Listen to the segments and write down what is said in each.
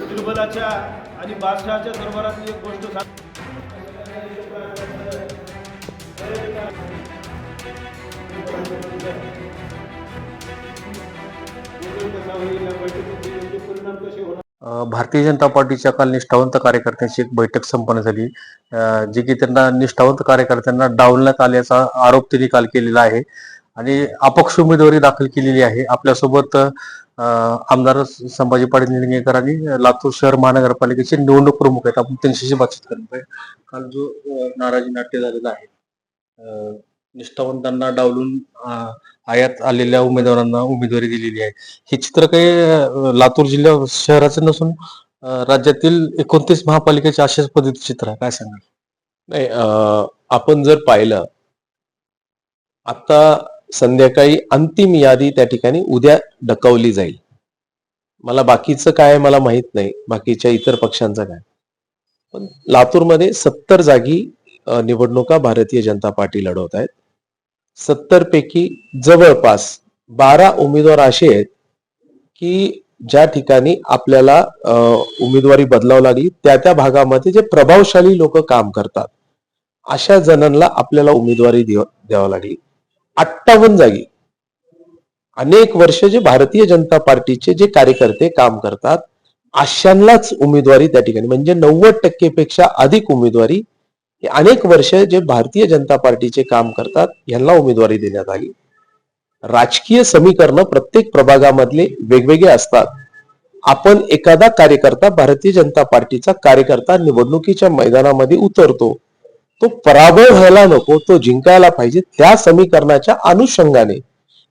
दुर्बलाच्या आणि बादशहाच्या दरबारातली एक गोष्ट परिणाम कसे होणार। भारतीय जनता पार्टीच्या काल निष्ठावंत कार्यकर्त्यांची एक बैठक संपन्न झाली, जी की त्यांना निष्ठावंत कार्यकर्त्यांना डावलण्यात आल्याचा आरोप त्यांनी काल केलेला आहे आणि अपक्ष उमेदवारी दाखल केलेली आहे। आपल्यासोबत आमदार संभाजी पाटील निलंगेकर आणि लातूर शहर महानगरपालिकेचे निवडणूक प्रमुख आहेत। आपण त्यांच्याशी बातचीत करणार आहे। काल जो नाराजी नाट्य झालेला आहे, निष्ठावंतांना डावलून आयात आलेल्या उमेदवारांना उमेदवारी दिलेली आहे, हे चित्र काही लातूर जिल्हा शहराचं नसून राज्यातील 29 महापालिकेचे अशाच पद्धतीचे चित्र आहे, काय सांगाल? नाही, आपण जर पाहिलं आता संध्याकाळी अंतिम यादी त्या ठिकाणी उद्या ढकवली जाईल। मला बाकीचं काय मला माहित नाही, बाकीच्या इतर पक्षांचं काय, पण लातूरमध्ये 70 जागी निवडणुका भारतीय जनता पार्टी लढवत आहेत। 70 पैकी जवळपास 12 उमेदवार असे आहेत की ज्या ठिकाणी आपल्याला उमेदवारी बदलावं लागली, त्या भागामध्ये जे प्रभावशाली लोक काम करतात अशा जणांना आपल्याला उमेदवारी द्यावी लागली। 58 जागी अनेक वर्ष जे भारतीय जनता पार्टीचे जे कार्यकर्ते काम करतात अशांनाच उमेदवारी त्या ठिकाणी, म्हणजे 90% पेक्षा अधिक उमेदवारी अनेक वर्ष जे भारतीय जनता पार्टीचे काम करतात यांना उमेदवारी देण्यात आली। राजकीय समीकरण प्रत्येक प्रभागामधले वेगवेगळे असतात। आपण एखादा कार्यकर्ता, भारतीय जनता पार्टीचा कार्यकर्ता निवडणुकीच्या मैदानामध्ये उतरतो, तो पराभव व्हायला नको, तो जिंकायला पाहिजे। त्या समीकरणाच्या अनुषंगाने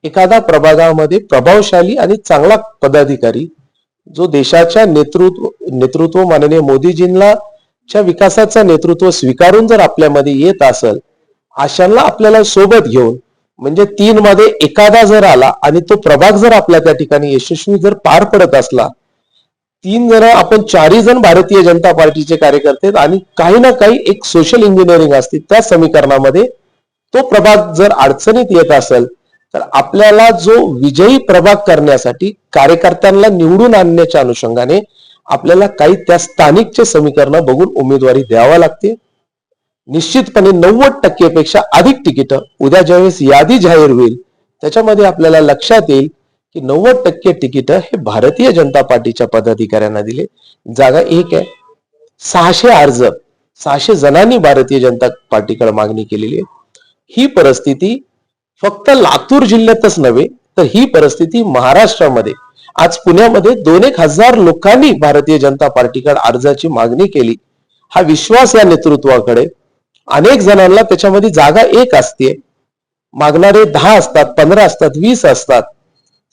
एखादा प्रभागामध्ये प्रभावशाली आणि चांगला पदाधिकारी जो देशाच्या नेतृत्व माननीय मोदीजींना च्या विकासाचं नेतृत्व स्वीकारून जर आपल्यामध्ये येत असेल, अशांना आपल्याला सोबत घेऊन, म्हणजे 3 मध्ये एखादा जर आला आणि तो प्रभाग जर आपल्या त्या ठिकाणी यशस्वी जर पार पडत असला, 3 जण आपण 4 जण भारतीय जनता पार्टीचे कार्यकर्ते आणि काही ना काही एक सोशल इंजिनिअरिंग असते, त्या समीकरणामध्ये तो प्रभाग जर अडचणीत येत असेल तर आपल्याला जो विजयी प्रभाग करण्यासाठी कार्यकर्त्यांना निवडून आणण्याच्या अनुषंगाने आपल्याला काही त्या स्थानिकचे समीकरण बघून उमेदवारी द्यावा लागते। निश्चितपणे 90% पेक्षा अधिक तिकीट उद्या ज्यावेळेस यादी जाहीर होईल त्याच्यामध्ये आपल्याला लक्षात येईल की 90% तिकीट हे भारतीय जनता पार्टीच्या पदाधिकाऱ्यांना दिले। जागा एक आहे, 600 अर्ज 600 जणांनी भारतीय जनता पार्टीकडे मागणी केलेली आहे। ही परिस्थिती फक्त लातूर जिल्ह्यातच नव्हे तर ही परिस्थिती महाराष्ट्रामध्ये, आज पुण्यामध्ये 2-1 हजार लोकांनी भारतीय जनता पार्टीकडे अर्जाची मागणी केली। हा विश्वास या नेतृत्वाकडे, अनेक जणांना त्याच्यामध्ये जागा एक असते, मागणारे 10 असतात, 15 असतात, 20 असतात,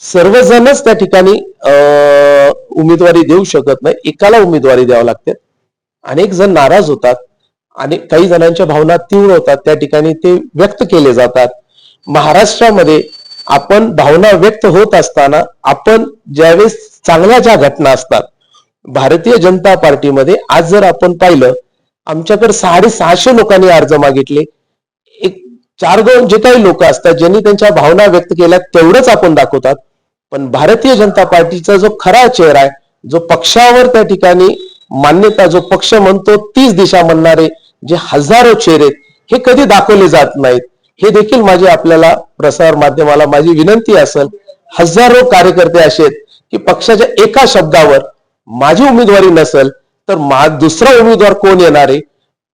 सर्वजणच त्या ठिकाणी उमेदवारी देऊ शकत नाही, एकाला उमेदवारी द्यावी लागते। अनेक जण नाराज होतात आणि काही जणांच्या भावना तीव्र होतात, त्या ठिकाणी ते व्यक्त केले जातात। महाराष्ट्रामध्ये आपण भावना व्यक्त होत असताना आपण ज्यावेळेस चांगल्या ज्या घटना असतात, भारतीय जनता पार्टीमध्ये आज जर आपण पाहिलं, आमच्याकडे 650 लोकांनी अर्ज मागितले। एक 4-2 जे काही लोक असतात ज्यांनी त्यांच्या भावना व्यक्त केल्या तेवढंच आपण दाखवतात, पण भारतीय जनता पार्टीचा जो खरा चेहरा आहे, जो पक्षावर त्या ठिकाणी मान्यता, जो पक्ष म्हणतो 30 दिशा म्हणणारे जे हजारो चेहरे, हे कधी दाखवले जात नाहीत। हे देखील माझी आपल्याला प्रसार माध्यमाला माझी विनंती असेल, हजारो कार्यकर्ते असे आहेत की पक्षाच्या एका शब्दावर माझी उमेदवारी नसेल तर दुसरा उमेदवार कोण येणार आहे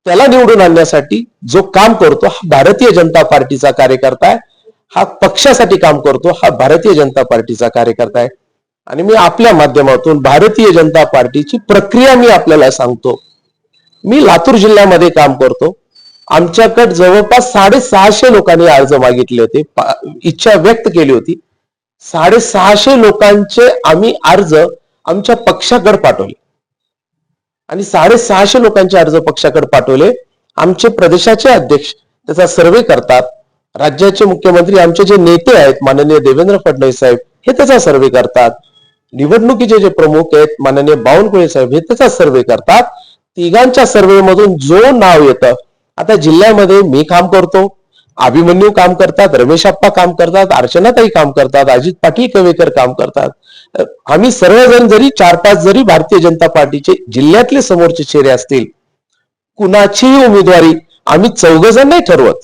त्याला निवडून आणण्यासाठी जो काम करतो हा भारतीय जनता पार्टीचा कार्यकर्ता आहे, हा पक्षासाठी काम करतो, हा भारतीय जनता पार्टीचा कार्यकर्ता आहे। आणि मी आपल्या माध्यमातून भारतीय जनता पार्टीची प्रक्रिया मी आपल्याला सांगतो। मी लातूर जिल्ह्यामध्ये काम करतो, आमच्याकडे जवळपास 650 लोकांनी अर्ज मागितले होते, इच्छा व्यक्त केली होती। 650 लोकांचे आम्ही अर्ज आमच्या पक्षाकडे पाठवले आणि 650 लोकांचे अर्ज पक्षाकडे पाठवले। आमचे प्रदेशाचे अध्यक्ष त्याचा सर्वे करतात, राज्याचे मुख्यमंत्री आमचे जे नेते आहेत माननीय देवेंद्र फडणवीस साहेब हे त्याचा सर्वे करतात, निवडणुकीचे जे प्रमुख आहेत माननीय बावनकुळे साहेब हे त्याचा सर्वे करतात। तिघांच्या सर्वे मधून जो नाव येतं, आता जिल्ह्यामध्ये मी काम करतो, अभिमन्यू काम करतात, रमेश आप्पा काम करतात, अर्चनाताई काम करतात, अजित पाटील कवेकर काम करतात. आम्ही सर्वजण जरी 4-5 जरी भारतीय जनता पार्टीचे जिल्ह्यातले समोरचे चेहरे असतील, कुणाचीही उमेदवारी आम्ही 4 जण नाही ठरवत.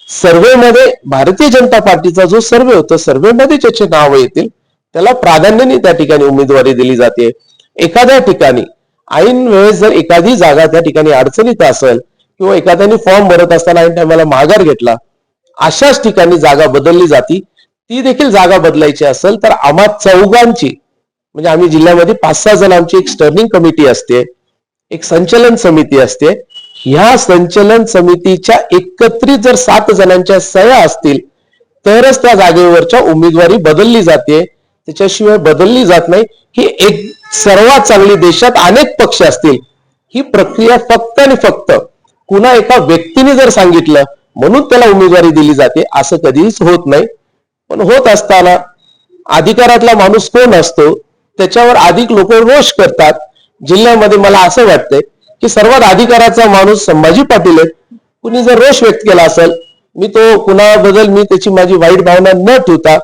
सर्वेमध्ये भारतीय जनता पार्टीचा जो सर्वे होतो, सर्वेमध्ये ज्याचे नाव येतील त्याला प्राधान्याने त्या ठिकाणी उमेदवारी दिली जाते. एखाद्या ठिकाणी ऐन वेळेस जर एखादी जागा त्या ठिकाणी अडचणीत असेल किंवा एखाद्याने फॉर्म भरत असताना ऐन टायमाला माघार घेतला, अशाच ठिकाणी जागा बदलली जाती. ती देखील जागा बदलायची असेल तर आम्हा 4घांची, म्हणजे आम्ही जिल्ह्यामध्ये 5-6 जणांची एक स्टर्निंग कमिटी असते, एक संचलन समिती असते. ह्या संचलन समितीच्या एकत्रित जर 7 जणांच्या सह्या असतील तरच त्या जागेवरच्या उमेदवारी बदलली जाते. त्याच्याशिवाय बदलली जात नाही. ही एक सर्वात चांगली, देशात अनेक पक्ष असतील, ही प्रक्रिया फक्त आणि फक्त कुणा एका व्यक्तीने जर सांगितलं म्हणून त्याला उमेदवारी दिली जाते असं कधीच होत नाही. पण होत असताना अधिकारातला माणूस कोण असतो त्याच्यावर अधिक लोक रोष करतात. जिल्ह्यामध्ये मला असं वाटतंय की सर्वात अधिकाराचा माणूस संभाजी पाटील आहे. कुणी जर रोष व्यक्त केला असेल, मी तो कुणाबद्दल मी त्याची माझी वाईट भावना न ठेवता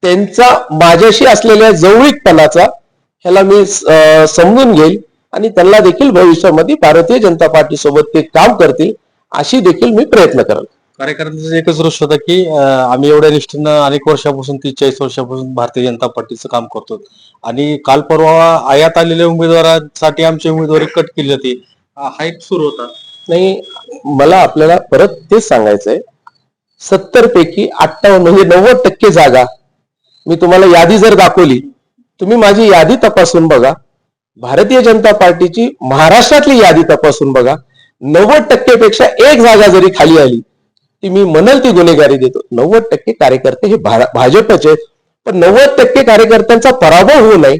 त्यांचा माझ्याशी असलेल्या जवळीकपणाचा ह्याला मी समजून घेईल आणि त्यांना देखील भविष्यामध्ये भारतीय जनता पार्टी सोबत ते काम करतील अशी देखील मी प्रयत्न करेल. कार्यकर्त्यांचा एकच रोष होता की आम्ही एवढ्या निष्ठेनं अनेक वर्षापासून 30-40 वर्षापासून भारतीय जनता पार्टीचं काम करतो आणि काल परवा आयात आलेल्या उमेदवारांसाठी आमची उमेदवारी कट केली जाते, हा एक सूर होता. नाही, मला आपल्याला परत तेच सांगायचंय, 70 पैकी 58 म्हणजे 90% जागा मी तुम्हाला यादी जर दाखवली, तुम्ही माझी यादी तपासून बघा, भारतीय जनता पार्टीची महाराष्ट्रातली यादी तपासून बघा, 90% पेक्षा एक जागा जरी खाली आली ती मी म्हणल ती गुन्हेगारी देतो. 90% कार्यकर्ते हे भाजपचे, पण 90% कार्यकर्त्यांचा पराभव होऊ नये,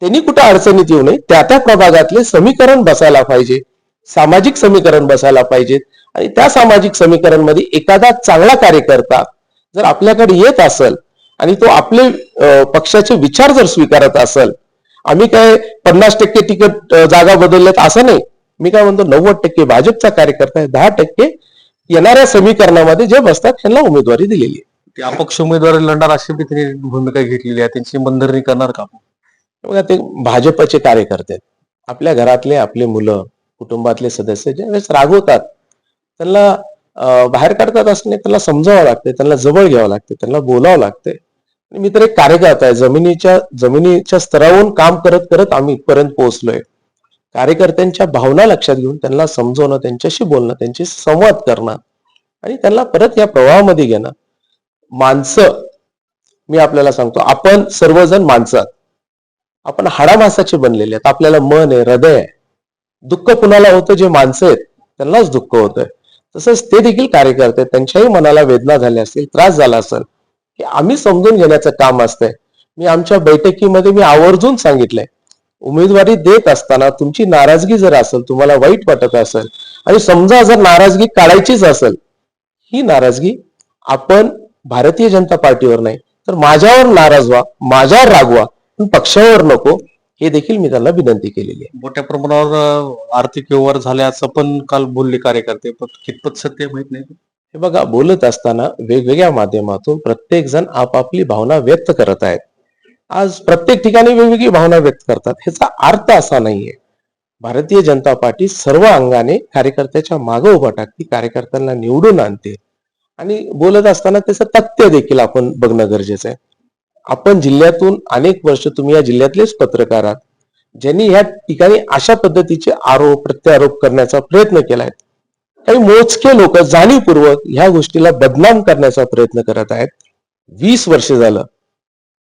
त्यांनी कुठे अडचणीत येऊ नये, त्या प्रभागातले समीकरण बसायला पाहिजे, सामाजिक समीकरण बसायला पाहिजेत. आणि त्या सामाजिक समीकरण मध्ये एखादा चांगला कार्यकर्ता जर आपल्याकडे येत असेल आणि तो आपले पक्षाचे विचार जर स्वीकारत असेल, आम्ही काय 50% तिकीट जागा बदलल्यात असं नाही. मी काय म्हणतो, 90% भाजपचा कार्यकर्ता आहे, 10% येणाऱ्या समीकरणामध्ये जे बसतात त्यांना उमेदवारी दिलेली आहे. ते अपक्ष उमेदवारी लढणार अशी त्यांनी भूमिका घेतलेली आहे, त्यांची मनधरणी करणार का? बघा, ते भाजपचे कार्यकर्ते आहेत. आपल्या घरातले आपले मुलं, कुटुंबातले सदस्य ज्यावेळेस रागवतात त्यांना बाहेर काढतात असं नाही, त्यांना समजावं लागते, त्यांना जवळ घ्यावं लागते, त्यांना बोलावं लागते. मी तर एक कार्यकर्ता आहे, जमिनीच्या स्तरावरून काम करत करत आम्ही इथपर्यंत पोहोचलोय. कार्यकर्त्यांच्या भावना लक्षात घेऊन त्यांना समजवणं, त्यांच्याशी बोलणं, त्यांची संवाद करणं आणि त्यांना परत या प्रवाहामध्ये घेणं. माणसं, मी आपल्याला सांगतो, आपण सर्वजण माणसं, आपण हाडामासाचे बनलेले आहेत. आपल्याला मन आहे, हृदय आहे. दुःख कुणाला होतं, जे माणसं आहेत त्यांनाच दुःख होतंय. तसंच ते देखील कार्यकर्ते, त्यांच्याही मनाला वेदना झाल्या असतील, त्रास झाला असेल, हे आम्ही समजून घेण्याचं काम असतंय. मी आमच्या बैठकीमध्ये मी आवर्जून सांगितलंय, उमेदवारी देत असताना तुमची नाराजगी जर असेल, तुम्हाला वाईट वाटत असेल आणि समजा जर नाराजगी काढायचीच असेल, ही नाराजगी आपण भारतीय जनता पार्टीवर नाही तर माझ्यावर नाराज व्हा, माझ्यावर रागवा, पण पक्षावर नको, हे देखील मी त्यांना विनंती केलेली आहे. मोठ्या प्रमाणावर आर्थिक व्यवहार झाल्याचं पण काल बोलले कार्यकर्ते, पण कितपत सत्य माहित नाही. हे बघा, बोलत असताना वेगवेगळ्या माध्यमातून प्रत्येक जण आपापली भावना व्यक्त करत आहेत. आज प्रत्येक ठिकाणी वेगवेगळी भावना व्यक्त करतात. ह्याचा अर्थ असा नाहीये. भारतीय जनता पार्टी सर्व अंगाने कार्यकर्त्याच्या मागे उभा टाकते, कार्यकर्त्यांना निवडून आणते आणि बोलत असताना त्याचं तथ्य देखील आपण बघणं गरजेचं आहे. आपण जिल्ह्यातून अनेक वर्ष, तुम्ही या जिल्ह्यातलेच पत्रकार आहात, ज्यांनी ह्या ठिकाणी अशा पद्धतीचे आरोप प्रत्यारोप करण्याचा प्रयत्न केलाय. काही मोजके लोक जाणीवपूर्वक ह्या गोष्टीला बदनाम करण्याचा प्रयत्न करत आहेत. 20 वर्ष झालं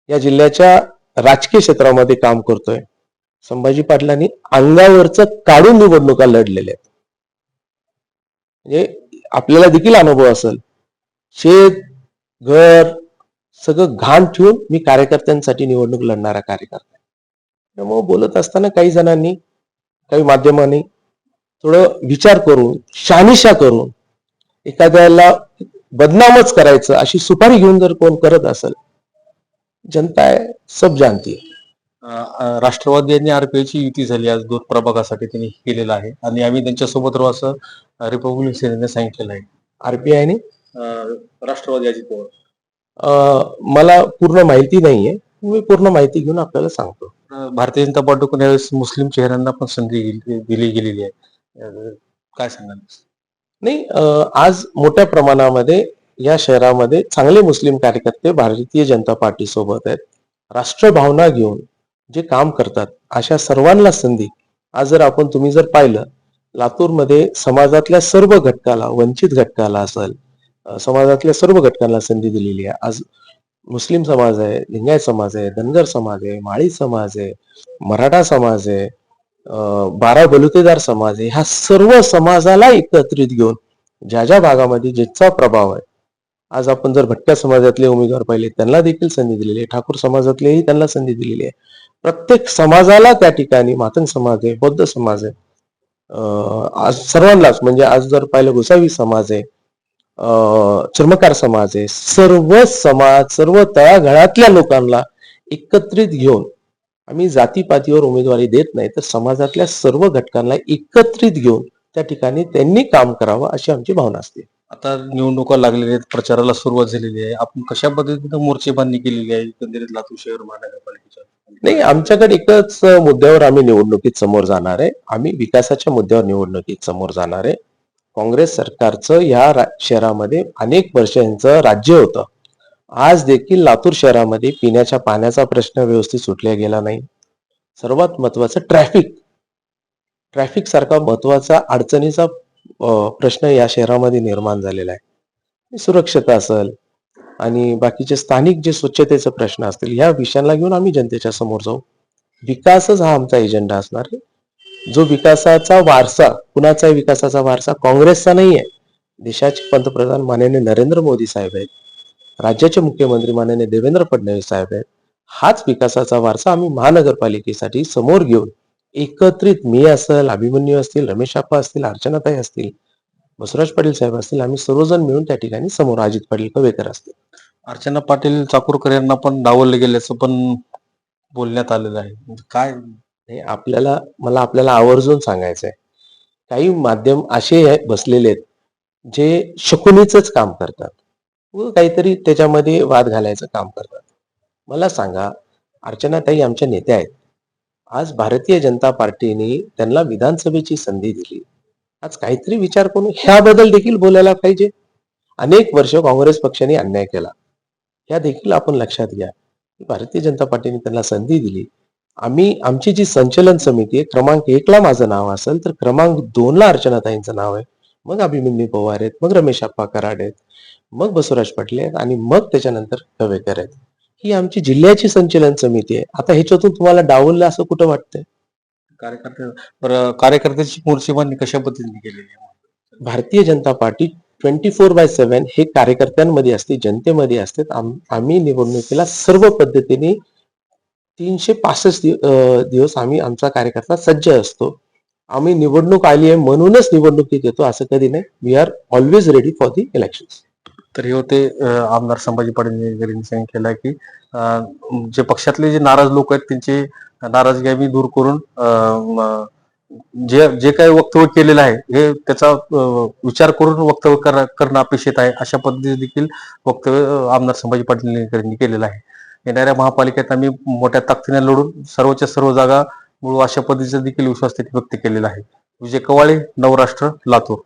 या जिल्ह्याच्या राजकीय क्षेत्रामध्ये काम करतोय. संभाजी पाटलांनी अंगावरचं काढून निवडणुका लढलेल्या आहेत. म्हणजे आपल्याला देखील अनुभव असेल, शेत घर सगळं घाण ठेवून मी कार्यकर्त्यांसाठी निवडणूक लढणारा कार्यकर्ता. त्यामुळे बोलत असताना काही जणांनी, काही माध्यमांनी थोडं विचार करून, शहानिशा करून एखाद्याला बदनामच करायचं अशी सुपारी घेऊन जर कोण करत असेल, जनता आहे सब जानती है. राष्ट्रवादी आणि आरपीआयची युती झाली आज 2 प्रभागासाठी त्यांनी केलेलं आहे आणि आम्ही त्यांच्यासोबत राहू असं रिपब्लिक सेनेने सांगितलेलं आहे. आरपीआयने राष्ट्रवादी अजित पवार. मला पूर्ण माहिती नाहीये, मी पूर्ण माहिती घेऊन आपल्याला सांगतो. भारतीय जनता पार्टीकडून यावेळेस मुस्लिम चेहऱ्यांना पण संधी दिली गेलेली आहे. काय सांगाल? नाही, आज मोठ्या प्रमाणामध्ये या शहरामध्ये चांगले मुस्लिम कार्यकर्ते भारतीय जनता पार्टी सोबत आहेत. राष्ट्रभावना घेऊन जे काम करतात अशा सर्वांना संधी आज जर तुम्ही जर पाहिलं, लातूरमध्ये समाजातल्या सर्व घटकाला, वंचित घटकाला असेल, समाजातल्या सर्व घटकांना संधी दिलेली आहे. आज मुस्लिम समाज आहे, लिंगायत समाज आहे, धनगर समाज आहे, माळी समाज आहे, मराठा समाज आहे, 12 बलुतेदार समाज आहे, ह्या सर्व समाजाला एकत्रित घेऊन ज्या ज्या भागामध्ये ज्याचा प्रभाव आहे, आज आपण जर भटक्या समाजातले उमेदवार पाहिले त्यांना देखील संधी दिलेली आहे, ठाकूर समाजातलेही त्यांना संधी दिलेली आहे. प्रत्येक समाजाला त्या ठिकाणी, मातंग समाज आहे, बौद्ध समाज आहे, आज सर्वांनाच, म्हणजे आज जर पाहिलं गोसावी समाज आहे, चर्मकार समाज आहे, सर्व समाज, सर्व तळागाळातल्या लोकांना एकत्रित घेऊन आम्ही जातीपातीवर उमेदवारी देत नाही, तर समाजातल्या सर्व घटकांना एकत्रित घेऊन त्या ठिकाणी त्यांनी काम करावं अशी आमची भावना असते. आता निवडणुका लागलेल्या आहेत, प्रचाराला सुरुवात झालेली आहे. आपण कशा पद्धतीने मोर्चे बांधणी केलेली आहे एकंदरीत लातूर शहर महानगरपालिकेच्या? नाही, आमच्याकडे एकच मुद्द्यावर आम्ही निवडणुकीत समोर जाणार आहे. आम्ही विकासाच्या मुद्द्यावर निवडणुकीत समोर जाणार आहे. काँग्रेस सरकारचं या शहरामध्ये अनेक वर्षांचं राज्य होतं. आज देखील लातूर शहरामध्ये पिण्याच्या पाण्याचा प्रश्न व्यवस्थित सुटला गेला नाही. सर्वात महत्वाचं ट्रॅफिक सारखा महत्वाचा अडचणीचा प्रश्न या शहरामध्ये निर्माण झालेला आहे. सुरक्षता असेल आणि बाकीचे स्थानिक जे स्वच्छतेचे प्रश्न असतील, ह्या विषयांना घेऊन आम्ही जनतेच्या समोर जाऊ. विकासच हा आमचा एजेंडा असणार आहे. जो विकासाचा वारसा, कुणाचा विकासाचा वारसा काँग्रेसचा नाही आहे. देशाचे पंतप्रधान माननीय नरेंद्र मोदी साहेब आहेत, राज्याचे मुख्यमंत्री माननीय देवेंद्र फडणवीस साहेब आहेत. हाच विकासाचा वारसा आम्ही महानगरपालिकेसाठी समोर घेऊन एकत्रित, मी असेल, अभिमन्यू असतील, रमेश आप्पा असतील, अर्चनाताई असतील, बसवराज पाटील साहेब असतील, आम्ही सर्वजण मिळून त्या ठिकाणी समोर, अजित पाटील कवेकर असतील. अर्चना पाटील चाकूरकर यांना पण डावललं गेल्याचं पण बोलण्यात आलेलं आहे. म्हणजे काय मला आपल्याला आवर्जून सांगायचं आहे, काही माध्यम असे बसलेले आहेत जे शकुनीच काम करतात व काहीतरी त्याच्यामध्ये वाद घालायचं काम करतात. मला सांगा, अर्चनाताई आमच्या नेत्या आहेत. आज भारतीय जनता पार्टीने त्यांना विधानसभेची संधी दिली. आज काहीतरी विचार करून ह्याबद्दल देखील बोलायला पाहिजे. अनेक वर्ष काँग्रेस पक्षाने अन्याय केला, या देखील आपण लक्षात घ्या. भारतीय जनता पार्टीने त्यांना संधी दिली. आमची जी संचलन समिती आहे, क्रमांक 1 ला माझं नाव असेल, तर क्रमांक 2 ला अर्चनाताईंचं नाव आहे, मग अभिमन्यू पवार आहेत, मग रमेश आप्पा कराड आहेत, मग बसवराज पाटील आहेत आणि मग त्याच्यानंतर कवेकर आहेत. ही आमची जिल्ह्याची संचलन समिती आहे. आता ह्याच्यातून तुम्हाला डावललं असं कुठं वाटतंय? कार्यकर्त्याची मोर्चे बांधणी कशा पद्धतीने केलेली आहे? भारतीय जनता पार्टी 24/7 हे कार्यकर्त्यांमध्ये असते, जनतेमध्ये असते. आम्ही निवडणुकीला सर्व पद्धतीने 365 दिवस आम्ही आमचा कार्यकर्ता सज्ज असतो. आम्ही निवडणूक आली आहे म्हणूनच निवडणुकीत येतो असं कधी नाही. We are always ready for the elections. तर हे होते आमदार संभाजी पाटील यांनी सांगितलेलं की जे पक्षातले जे नाराज लोक आहेत त्यांची नाराजगी आम्ही दूर करून जे काही वक्तव्य केलेलं आहे हे त्याचा विचार करून वक्तव्य करणं अपेक्षित आहे, अशा पद्धतीने देखील वक्तव्य आमदार संभाजी पाटील यांनी केलेलं आहे. येणाऱ्या महापालिकेत आम्ही मोठ्या ताकदीने लढून सर्वच्या सर्व जागा मिळवू अशा पद्धतीचा देखील विश्वास त्यांनी व्यक्त केलेला आहे. विजय कवाळे, नवराष्ट्र, लातूर.